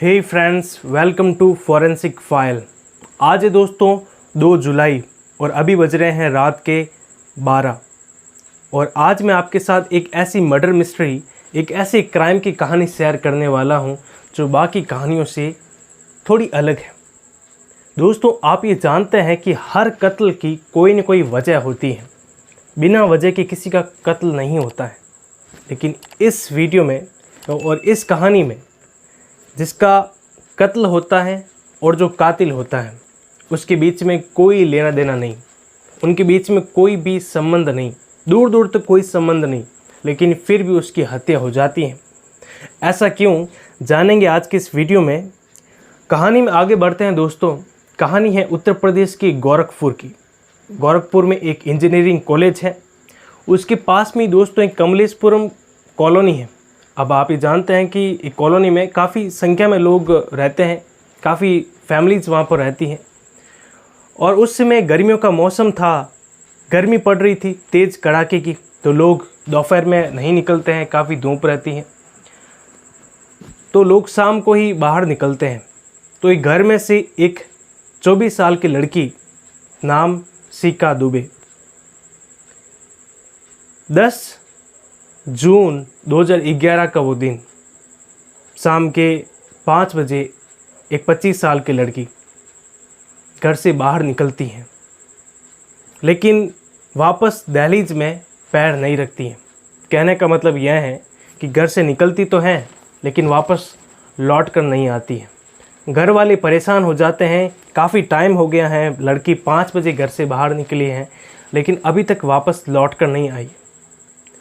Hey friends, welcome to forensic file. आज है दोस्तों 2 जुलाई और अभी बज रहे हैं रात के 12। और आज मैं आपके साथ एक ऐसी मर्डर मिस्ट्री, एक ऐसे क्राइम की कहानी शेयर करने वाला हूं जो बाकी कहानियों से थोड़ी अलग है। दोस्तों, आप ये जानते हैं कि हर कत्ल की कोई न कोई वजह होती है। बिना वजह के किसी का कत्ल नहीं होता है। लेकिन इस वीडियो में और इस कहानी में जिसका कत्ल होता है और जो कातिल होता है उसके बीच में कोई लेना देना नहीं, उनके बीच में कोई भी संबंध नहीं, दूर दूर तक कोई संबंध नहीं, लेकिन फिर भी उसकी हत्या हो जाती है। ऐसा क्यों, जानेंगे आज के इस वीडियो में। कहानी में आगे बढ़ते हैं दोस्तों। कहानी है उत्तर प्रदेश की गोरखपुर की। गोरखपुर में एक इंजीनियरिंग कॉलेज है, उसके पास में दोस्तों एक कमलेशपुरम कॉलोनी है। अब आप ये जानते हैं कि एक कॉलोनी में काफ़ी संख्या में लोग रहते हैं, काफ़ी फैमिलीज वहाँ पर रहती हैं। और उस समय गर्मियों का मौसम था, गर्मी पड़ रही थी तेज़ कड़ाके की, तो लोग दोपहर में नहीं निकलते हैं, काफ़ी धूप रहती है, तो लोग शाम को ही बाहर निकलते हैं। तो एक घर में से एक 24 साल की लड़की, नाम सीका दुबे, 10 जून 2011 का वो दिन, शाम के 5 बजे एक 25 साल की लड़की घर से बाहर निकलती हैं, लेकिन वापस दहलीज में पैर नहीं रखती हैं। कहने का मतलब यह है कि घर से निकलती तो हैं लेकिन वापस लौट कर नहीं आती हैं। घर वाले परेशान हो जाते हैं, काफ़ी टाइम हो गया है, लड़की 5 बजे घर से बाहर निकली है लेकिन अभी तक वापस लौट कर नहीं आई।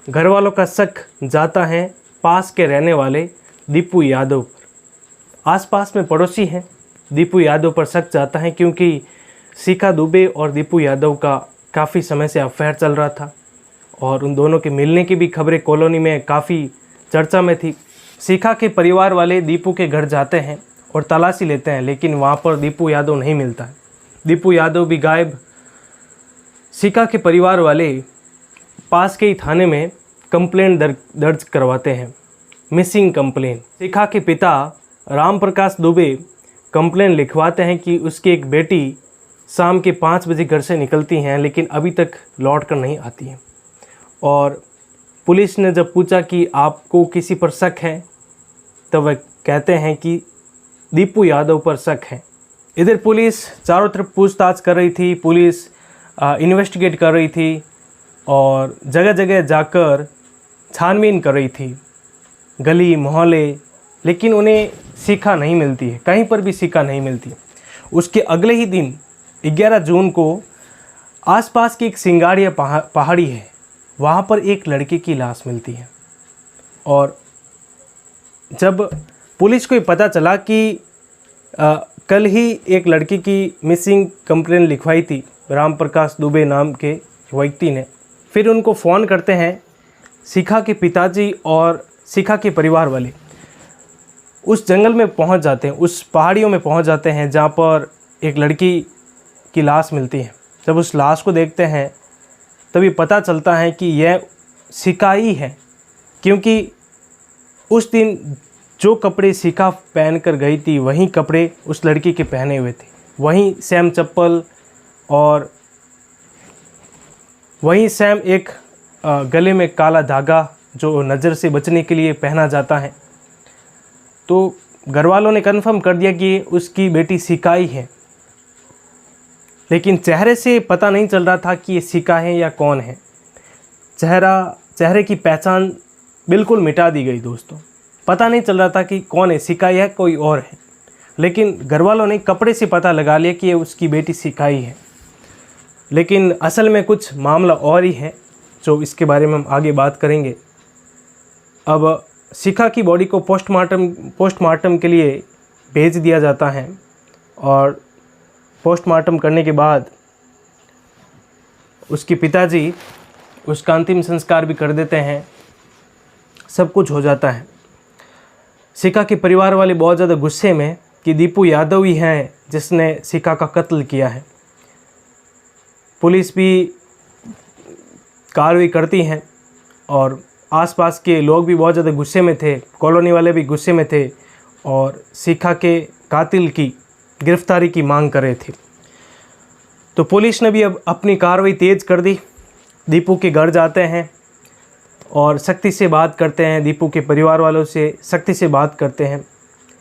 घर वालों का शक जाता है पास के रहने वाले दीपू यादव पर। आसपास में पड़ोसी हैं, दीपू यादव पर शक जाता है क्योंकि सीका दुबे और दीपू यादव का काफ़ी समय से अफेयर चल रहा था और उन दोनों के मिलने की भी खबरें कॉलोनी में काफ़ी चर्चा में थी। सीका के परिवार वाले दीपू के घर जाते हैं और तलाशी लेते हैं, लेकिन वहाँ पर दीपू यादव नहीं मिलता है। दीपू यादव भी गायब। सीका के परिवार वाले पास के ही थाने में कंप्लेंट दर्ज करवाते हैं, मिसिंग कंप्लेंट। सीका के पिता राम प्रकाश दुबे कंप्लेंट लिखवाते हैं कि उसकी एक बेटी शाम के 5 बजे घर से निकलती हैं लेकिन अभी तक लौट कर नहीं आती हैं। और पुलिस ने जब पूछा कि आपको किसी पर शक है, तब वह कहते हैं कि दीपू यादव पर शक है। इधर पुलिस चारों तरफ पूछताछ कर रही थी, पुलिस इन्वेस्टिगेट कर रही थी और जगह जगह जाकर छानबीन कर रही थी, गली मोहल्ले, लेकिन उन्हें सीका नहीं मिलती है, कहीं पर भी सीका नहीं मिलती। उसके अगले ही दिन 11 जून को आसपास की एक सिंगाड़िया पहाड़ी है, वहाँ पर एक लड़के की लाश मिलती है। और जब पुलिस को पता चला कि कल ही एक लड़की की मिसिंग कंप्लेंट लिखवाई थी राम प्रकाश दुबे नाम के व्यक्ति ने, फिर उनको फ़ोन करते हैं सीका के पिताजी और सीका के परिवार वाले। उस जंगल में पहुंच जाते हैं, उस पहाड़ियों में पहुंच जाते हैं जहां पर एक लड़की की लाश मिलती है। जब उस लाश को देखते हैं तभी पता चलता है कि यह सीका ही है, क्योंकि उस दिन जो कपड़े सीका पहन कर गई थी वही कपड़े उस लड़की के पहने हुए थे, वहीं सेम चप्पल और वहीं सेम एक गले में काला धागा जो नज़र से बचने के लिए पहना जाता है। तो घर वालों ने कन्फर्म कर दिया कि उसकी बेटी सीका ही है, लेकिन चेहरे से पता नहीं चल रहा था कि ये सीका है या कौन है। चेहरे की पहचान बिल्कुल मिटा दी गई दोस्तों, पता नहीं चल रहा था कि कौन है, सीका या कोई और है। लेकिन घर वालों ने कपड़े से पता लगा लिया कि ये उसकी बेटी सीका ही है। लेकिन असल में कुछ मामला और ही है, जो इसके बारे में हम आगे बात करेंगे। अब सीका की बॉडी को पोस्टमार्टम के लिए भेज दिया जाता है और पोस्टमार्टम करने के बाद उसके पिताजी उसका अंतिम संस्कार भी कर देते हैं, सब कुछ हो जाता है। सीका के परिवार वाले बहुत ज़्यादा गुस्से में कि दीपू यादव ही हैं जिसने सीका का कत्ल किया है। पुलिस भी कार्रवाई करती हैं और आसपास के लोग भी बहुत ज़्यादा गुस्से में थे, कॉलोनी वाले भी गुस्से में थे और शिखा के कातिल की गिरफ्तारी की मांग कर रहे थे। तो पुलिस ने भी अब अपनी कार्रवाई तेज़ कर दी। दीपू के घर जाते हैं और सख्ती से बात करते हैं, दीपू के परिवार वालों से सख्ती से बात करते हैं।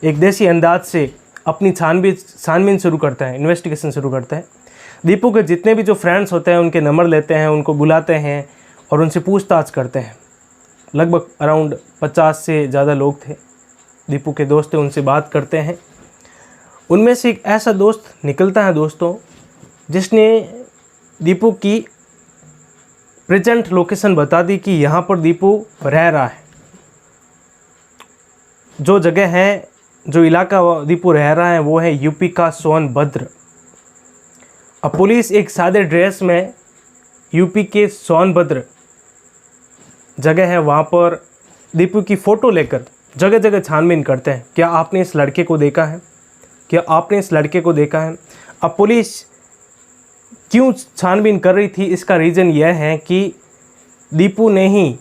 एक देसी अंदाज से अपनी छानबीन शुरू करता है, इन्वेस्टिगेशन शुरू करता है। दीपू के जितने भी जो फ्रेंड्स होते हैं उनके नंबर लेते हैं, उनको बुलाते हैं और उनसे पूछताछ करते हैं। लगभग अराउंड 50 से ज़्यादा लोग थे, दीपू के दोस्त थे, उनसे बात करते हैं। उनमें से एक ऐसा दोस्त निकलता है दोस्तों, जिसने दीपू की प्रेजेंट लोकेशन बता दी कि यहाँ पर दीपू रह रहा है। जो जगह है, जो इलाका दीपू रह रहा है वो है यूपी का सोनभद्र। अब पुलिस एक सादे ड्रेस में यूपी के सोनभद्र जगह है, वहाँ पर दीपू की फ़ोटो लेकर जगह जगह छानबीन करते हैं। क्या आपने इस लड़के को देखा है? क्या आपने इस लड़के को देखा है? अब पुलिस क्यों छानबीन कर रही थी, इसका रीज़न यह है कि दीपू ने ही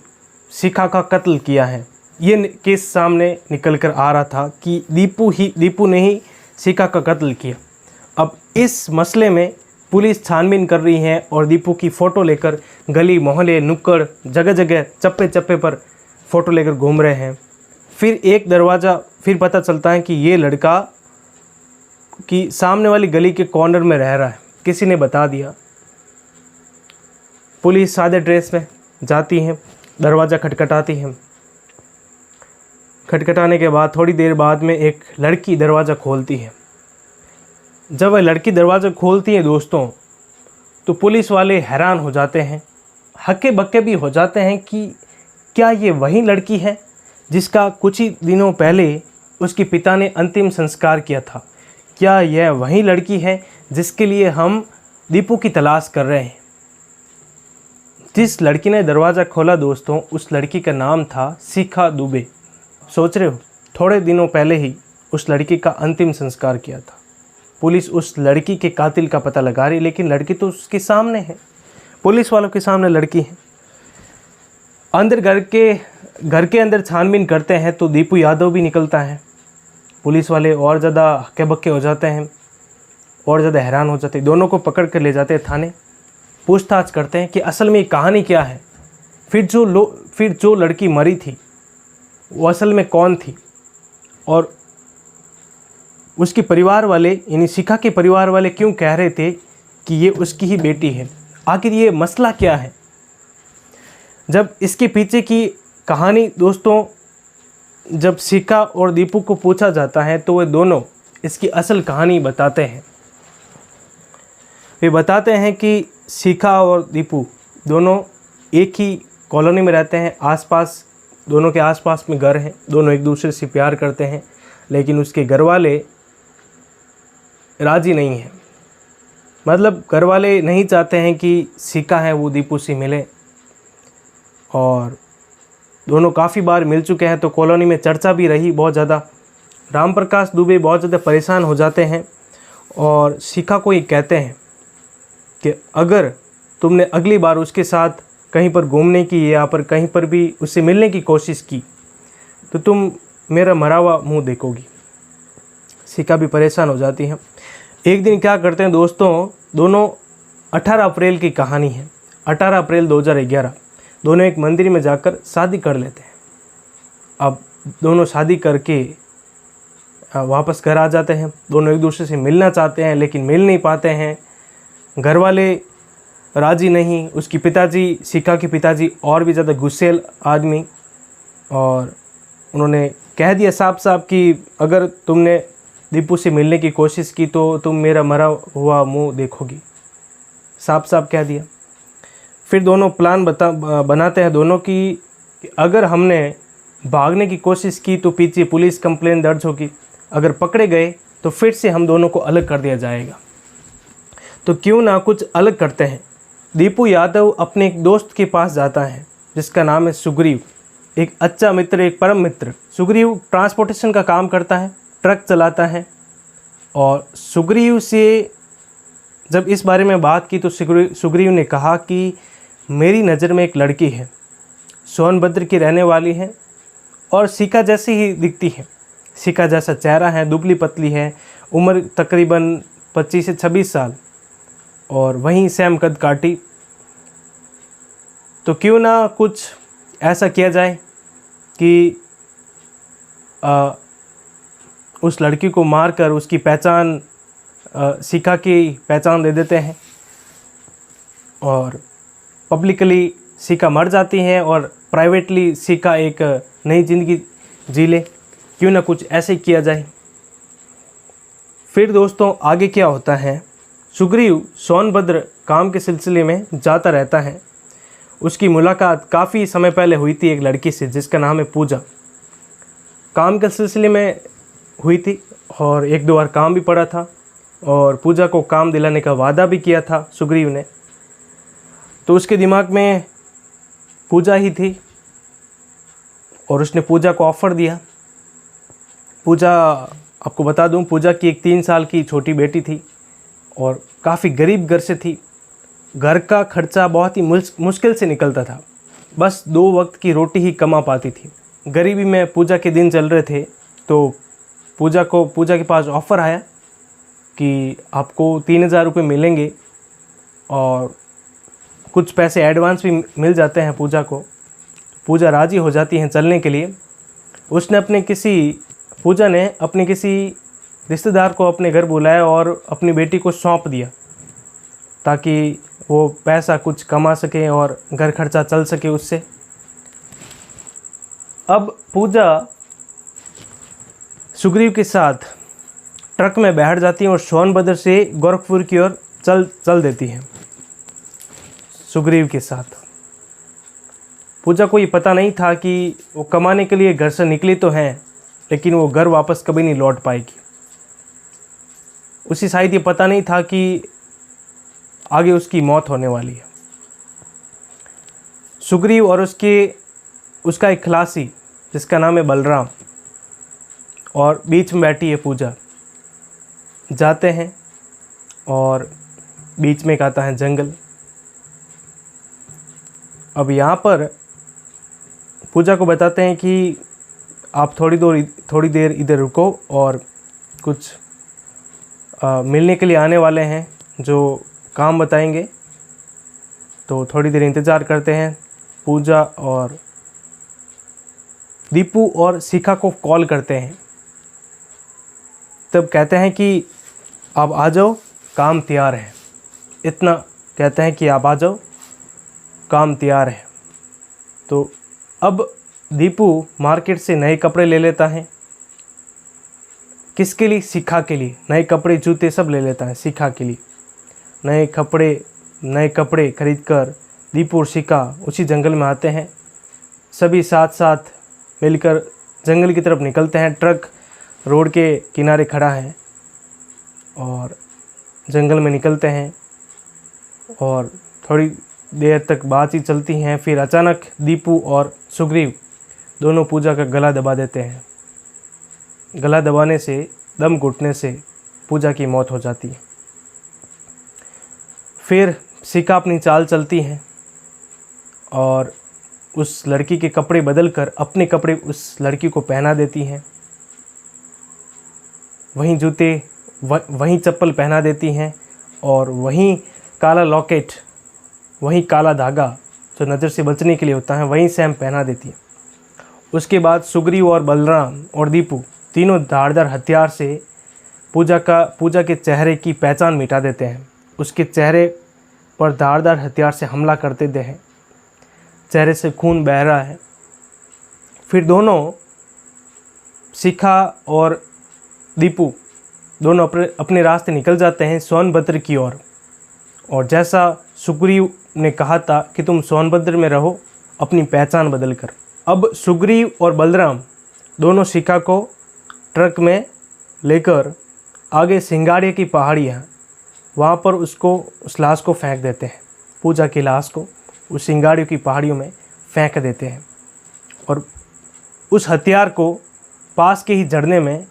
शिखा का कत्ल किया है। ये केस सामने निकल कर आ रहा था कि दीपू ने ही शिखा का कत्ल किया। अब इस मसले में पुलिस छानबीन कर रही है और दीपू की फ़ोटो लेकर गली मोहल्ले नुक्कड़ जगह जगह चप्पे चप्पे पर फ़ोटो लेकर घूम रहे हैं। फिर एक दरवाज़ा फिर पता चलता है कि ये लड़का कि सामने वाली गली के कॉर्नर में रह रहा है, किसी ने बता दिया। पुलिस सादे ड्रेस में जाती है, दरवाज़ा खटखटाती है। खटखटाने के बाद थोड़ी देर बाद में एक लड़की दरवाज़ा खोलती है। जब वह लड़की दरवाज़ा खोलती है दोस्तों, तो पुलिस वाले हैरान हो जाते हैं, हक्के बक्के भी हो जाते हैं कि क्या ये वही लड़की है जिसका कुछ ही दिनों पहले उसके पिता ने अंतिम संस्कार किया था? क्या यह वही लड़की है जिसके लिए हम दीपू की तलाश कर रहे हैं? जिस लड़की ने दरवाज़ा खोला दोस्तों, उस लड़की का नाम था शिखा दुबे। सोच रहे हो, थोड़े दिनों पहले ही उस लड़की का अंतिम संस्कार किया था। पुलिस उस लड़की के कातिल का पता लगा रही, लेकिन लड़की तो उसके सामने है, पुलिस वालों के सामने लड़की है। अंदर घर के अंदर छानबीन करते हैं तो दीपू यादव भी निकलता है। पुलिस वाले और ज़्यादा हक्के बक्के हो जाते हैं, और ज़्यादा हैरान हो जाते हैं। दोनों को पकड़ कर ले जाते हैं थाने, पूछताछ करते हैं कि असल में ये कहानी क्या है। फिर जो लड़की मरी थी वो असल में कौन थी, और उसके परिवार वाले यानी शिखा के परिवार वाले क्यों कह रहे थे कि ये उसकी ही बेटी है। आखिर ये मसला क्या है? जब इसके पीछे की कहानी दोस्तों, जब शिखा और दीपू को पूछा जाता है तो वे दोनों इसकी असल कहानी बताते हैं। वे बताते हैं कि शिखा और दीपू दोनों एक ही कॉलोनी में रहते हैं, आसपास दोनों के आसपास में घर हैं, दोनों एक दूसरे से प्यार करते हैं, लेकिन उसके घर वाले राज़ी नहीं हैं। मतलब घर वाले नहीं चाहते हैं कि शिखा है वो दीपू से मिले, और दोनों काफ़ी बार मिल चुके हैं तो कॉलोनी में चर्चा भी रही बहुत ज़्यादा। राम प्रकाश दुबे बहुत ज़्यादा परेशान हो जाते हैं और शिखा को ये कहते हैं कि अगर तुमने अगली बार उसके साथ कहीं पर घूमने की या पर कहीं पर भी उससे मिलने की कोशिश की तो तुम मेरा मरा हुआ मुँह देखोगी। शिखा भी परेशान हो जाती है। एक दिन क्या करते हैं दोस्तों, दोनों 18 अप्रैल की कहानी है, 18 अप्रैल 2011 दोनों एक मंदिर में जाकर शादी कर लेते हैं। अब दोनों शादी करके वापस घर आ जाते हैं। दोनों एक दूसरे से मिलना चाहते हैं लेकिन मिल नहीं पाते हैं, घर वाले राज़ी नहीं। उसकी पिताजी, शिखा के पिताजी और भी ज़्यादा गुस्सेल आदमी, और उन्होंने कह दिया साफ साफ कि अगर तुमने दीपू से मिलने की कोशिश की तो तुम मेरा मरा हुआ मुंह देखोगी, साफ साफ कह दिया। फिर दोनों प्लान बनाते हैं दोनों कि अगर हमने भागने की कोशिश की तो पीछे पुलिस कंप्लेन दर्ज होगी, अगर पकड़े गए तो फिर से हम दोनों को अलग कर दिया जाएगा, तो क्यों ना कुछ अलग करते हैं। दीपू यादव अपने एक दोस्त के पास जाता है जिसका नाम है सुग्रीव, एक अच्छा मित्र, एक परम मित्र। सुग्रीव ट्रांसपोर्टेशन का काम करता है, ट्रक चलाता है, और सुग्रीव से जब इस बारे में बात की तो सुग्रीव ने कहा कि मेरी नज़र में एक लड़की है, सोनभद्र की रहने वाली है और शिखा जैसी ही दिखती है। सिका जैसा चेहरा है, दुबली पतली है, उम्र तकरीबन 25 से 26 साल, और वहीं सैम कद काटी। तो क्यों ना कुछ ऐसा किया जाए कि उस लड़की को मारकर उसकी पहचान, सिका की पहचान दे देते हैं, और पब्लिकली सिका मर जाती हैं और प्राइवेटली सिका एक नई ज़िंदगी जी ले। क्यों ना कुछ ऐसे ही किया जाए। फिर दोस्तों आगे क्या होता है, सुग्रीव सोनभद्र काम के सिलसिले में जाता रहता है। उसकी मुलाकात काफ़ी समय पहले हुई थी एक लड़की से जिसका नाम है पूजा। काम के सिलसिले में हुई थी और एक दो बार काम भी पड़ा था, और पूजा को काम दिलाने का वादा भी किया था सुग्रीव ने। तो उसके दिमाग में पूजा ही थी और उसने पूजा को ऑफ़र दिया। पूजा, आपको बता दूं, पूजा की एक 3 साल की छोटी बेटी थी और काफ़ी गरीब घर से थी। घर का खर्चा बहुत ही मुश्किल से निकलता था, बस 2 वक्त की रोटी ही कमा पाती थी। गरीबी में पूजा के दिन चल रहे थे, तो पूजा के पास ऑफ़र आया कि आपको 3000 रुपये मिलेंगे और कुछ पैसे एडवांस भी मिल जाते हैं पूजा को। पूजा राज़ी हो जाती हैं चलने के लिए। पूजा ने अपने किसी रिश्तेदार को अपने घर बुलाया और अपनी बेटी को सौंप दिया ताकि वो पैसा कुछ कमा सके और घर खर्चा चल सके उससे। अब पूजा सुग्रीव के साथ ट्रक में बैठ जाती है और सोनभद्र से गोरखपुर की ओर चल देती है सुग्रीव के साथ। पूजा को ये पता नहीं था कि वो कमाने के लिए घर से निकली तो हैं, लेकिन वो घर वापस कभी नहीं लौट पाएगी। उसे शायद ये पता नहीं था कि आगे उसकी मौत होने वाली है। सुग्रीव और उसका एक खलासी जिसका नाम है बलराम, और बीच में बैठी है पूजा, जाते हैं और बीच में एक आता है जंगल। अब यहाँ पर पूजा को बताते हैं कि आप थोड़ी देर इधर रुको और कुछ मिलने के लिए आने वाले हैं जो काम बताएंगे। तो थोड़ी देर इंतज़ार करते हैं। पूजा और दीपू और शिखा को कॉल करते हैं, तब कहते हैं कि आप आ जाओ, काम तैयार है। इतना कहते हैं कि आप आ जाओ, काम तैयार है। तो अब दीपू मार्केट से नए कपड़े ले लेता है। किसके लिए? शिखा के लिए। नए कपड़े, जूते सब ले लेता है शिखा के लिए। नए कपड़े खरीदकर दीपू और शिखा उसी जंगल में आते हैं। सभी साथ साथ मिलकर जंगल की तरफ निकलते हैं। ट्रक रोड के किनारे खड़ा है और जंगल में निकलते हैं और थोड़ी देर तक बातचीत चलती हैं। फिर अचानक दीपू और सुग्रीव दोनों पूजा का गला दबा देते हैं। गला दबाने से, दम घुटने से पूजा की मौत हो जाती है। फिर शिखा अपनी चाल चलती हैं और उस लड़की के कपड़े बदलकर अपने कपड़े उस लड़की को पहना देती हैं। वहीं जूते, वहीं चप्पल पहना देती हैं और वहीं काला लॉकेट, वहीं काला धागा जो नज़र से बचने के लिए होता है, वहीं सैम पहना देती है। उसके बाद सुग्रीव और बलराम और दीपू तीनों धारदार हथियार से पूजा के चेहरे की पहचान मिटा देते हैं। उसके चेहरे पर धारदार हथियार से हमला करते हैं। चेहरे से खून बह रहा है। फिर दोनों, शिखा और दीपू, दोनों अपने रास्ते निकल जाते हैं सोनभद्र की ओर। और जैसा सुग्रीव ने कहा था कि तुम सोनभद्र में रहो अपनी पहचान बदल कर। अब सुग्रीव और बलराम दोनों शिखा को ट्रक में लेकर आगे सिंगाड़िया की पहाड़ी है, वहाँ पर उस लाश को फेंक देते हैं। पूजा की लाश को उस सिंगाड़ियों की पहाड़ियों में फेंक देते हैं और उस हथियार को पास के ही झरने में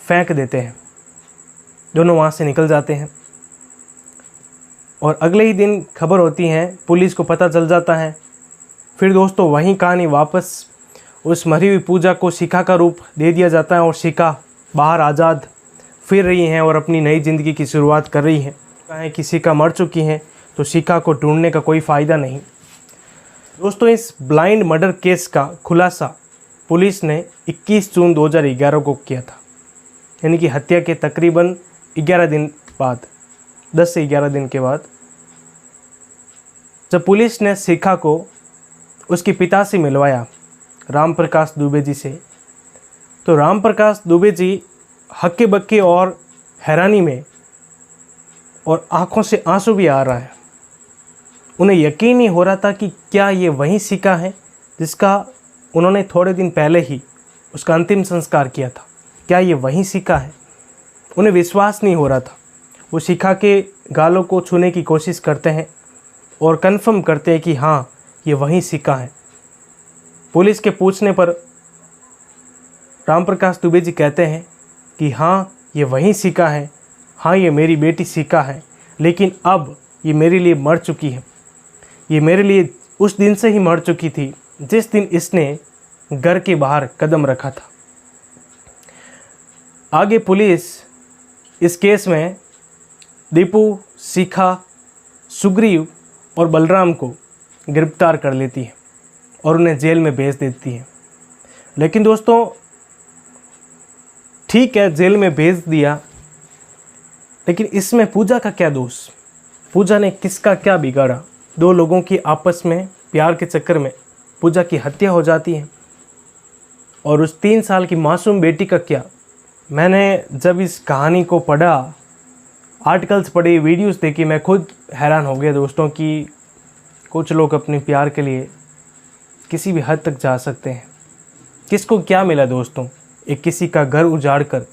फेंक देते हैं। दोनों वहाँ से निकल जाते हैं और अगले ही दिन खबर होती है, पुलिस को पता चल जाता है। फिर दोस्तों वही कहानी वापस उस मरी हुई पूजा को शिखा का रूप दे दिया जाता है और शिखा बाहर आज़ाद फिर रही हैं और अपनी नई ज़िंदगी की शुरुआत कर रही हैं। कहें कि शिखा मर चुकी हैं तो शिखा को ढूंढने का कोई फ़ायदा नहीं। दोस्तों, इस ब्लाइंड मर्डर केस का खुलासा पुलिस ने 21 जून 2011 को किया था, यानी कि हत्या के तकरीबन 11 दिन बाद, 10 से 11 दिन के बाद, जब पुलिस ने शिखा को उसके पिता से मिलवाया, राम प्रकाश दुबे जी से, तो राम प्रकाश दुबे जी हक्के बक्के और हैरानी में और आंखों से आंसू भी आ रहा है। उन्हें यकीन नहीं हो रहा था कि क्या ये वही शिखा है जिसका उन्होंने थोड़े दिन पहले ही उसका अंतिम संस्कार किया था। क्या ये वही शिखा है? उन्हें विश्वास नहीं हो रहा था। वो शिखा के गालों को छूने की कोशिश करते हैं और कंफर्म करते हैं कि हाँ, ये वही शिखा है। पुलिस के पूछने पर राम प्रकाश दुबे जी कहते हैं कि हाँ, ये वही शिखा है, हाँ, ये मेरी बेटी शिखा है, लेकिन अब ये मेरे लिए मर चुकी है। ये मेरे लिए उस दिन से ही मर चुकी थी जिस दिन इसने घर के बाहर कदम रखा था। आगे पुलिस इस केस में दीपू, शिखा, सुग्रीव और बलराम को गिरफ्तार कर लेती है और उन्हें जेल में भेज देती है। लेकिन दोस्तों, ठीक है, जेल में भेज दिया, लेकिन इसमें पूजा का क्या दोष? पूजा ने किसका क्या बिगाड़ा? दो लोगों की आपस में प्यार के चक्कर में पूजा की हत्या हो जाती है, और उस 3 साल की मासूम बेटी का क्या? मैंने जब इस कहानी को पढ़ा, आर्टिकल्स पढ़े, वीडियोस देखी, मैं खुद हैरान हो गया दोस्तों कि कुछ लोग अपने प्यार के लिए किसी भी हद तक जा सकते हैं। किसको क्या मिला दोस्तों? एक किसी का घर उजाड़ कर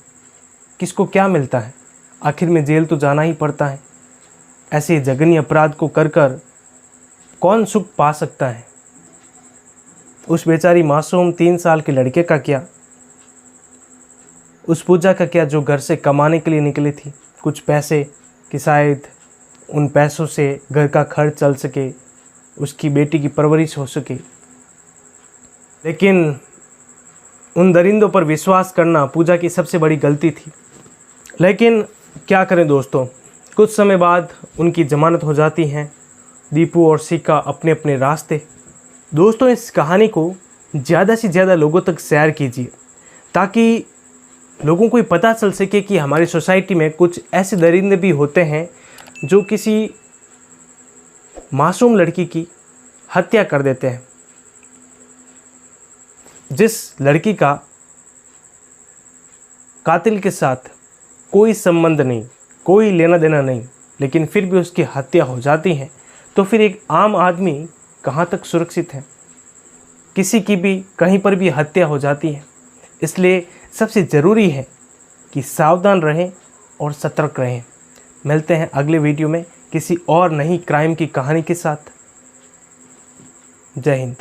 किसको क्या मिलता है? आखिर में जेल तो जाना ही पड़ता है। ऐसे जघन्य अपराध को कर कर कौन सुख पा सकता है? उस बेचारी मासूम 3 साल के लड़के का क्या? उस पूजा का क्या जो घर से कमाने के लिए निकली थी कुछ पैसे कि शायद उन पैसों से घर का खर्च चल सके, उसकी बेटी की परवरिश हो सके। लेकिन उन दरिंदों पर विश्वास करना पूजा की सबसे बड़ी गलती थी। लेकिन क्या करें दोस्तों, कुछ समय बाद उनकी ज़मानत हो जाती है। दीपू और शिखा अपने अपने रास्ते। दोस्तों, इस कहानी को ज़्यादा से ज़्यादा लोगों तक शेयर कीजिए ताकि लोगों को ये पता चल सके कि हमारी सोसाइटी में कुछ ऐसे दरिंदे भी होते हैं जो किसी मासूम लड़की की हत्या कर देते हैं, जिस लड़की का कातिल के साथ कोई संबंध नहीं, कोई लेना देना नहीं, लेकिन फिर भी उसकी हत्या हो जाती है। तो फिर एक आम आदमी कहाँ तक सुरक्षित है? किसी की भी कहीं पर भी हत्या हो जाती है। इसलिए सबसे ज़रूरी है कि सावधान रहें और सतर्क रहें। मिलते हैं अगले वीडियो में किसी और नई क्राइम की कहानी के साथ। जय हिंद।